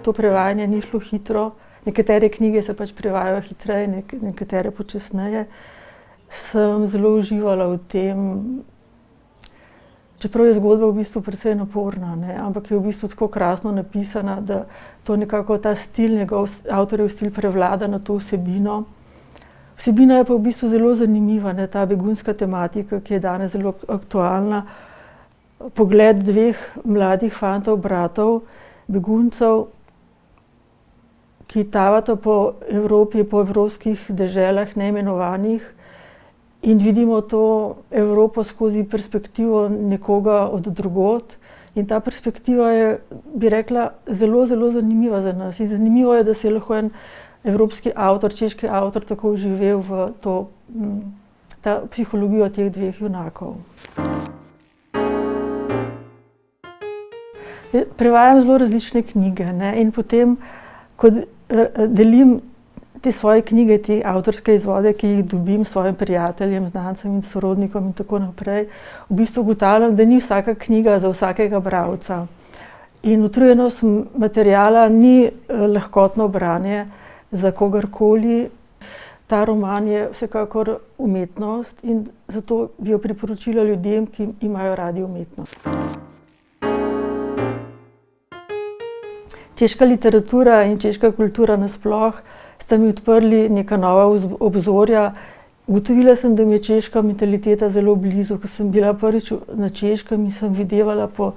to prevajanje ni šlo hitro, nekatere knjige se pač prevajajo hitreje, nekatere počasneje, sem zelo uživala v tem, čeprav je zgodba v bistvu precej naporna, ne, ampak je v bistvu tako krasno napisana, da to nekako ta stil, njegov avtorjev stil prevlada na to vsebino. Vsebina je pa v bistvu zelo zanimiva, ne, ta begunska tematika, ki je danes zelo aktualna. Pogled dveh mladih fantov, bratov, beguncev, ki tavata po Evropi, po evropskih deželah neimenovanih in vidimo to Evropo skozi perspektivo nekoga od drugod. In ta perspektiva je, bi rekla, zelo, zelo zanimiva za nas. In zanimivo je, da se je lahko en evropski avtor, češki avtor tako vživel v to, ta psihologijo teh dveh junakov. Prevajam zelo različne knjige, ne, in potem, ko delim te svoje knjige, te avtorske izvode, ki jih dobim s svojim prijateljem, znancem in sorodnikom in tako naprej, v bistvu ugotavljam, da ni vsaka knjiga za vsakega bralca. In utrujenost materiala ni lahkotno branje za kogarkoli. Ta roman je vsekakor umetnost in zato bi jo priporočila ljudem, ki imajo radi umetnost. Češka literatura in češka kultura nasploh sta mi odprli neka nova obzorja. Ugotovila sem, da mi je češka mentaliteta zelo blizu. Ko sem bila prvič na Češkem in sem videvala po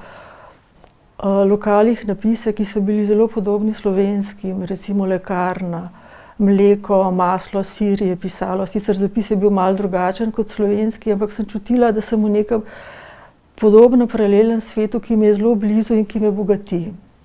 lokalih napise, ki so bili zelo podobni slovenskim, recimo lekarna, mleko, maslo, sir je pisalo. Sicer zapis je bil malo drugačen kot slovenski, ampak sem čutila, da sem v nekem podobnem paralelnem svetu, ki mi je zelo blizu in ki me bogati.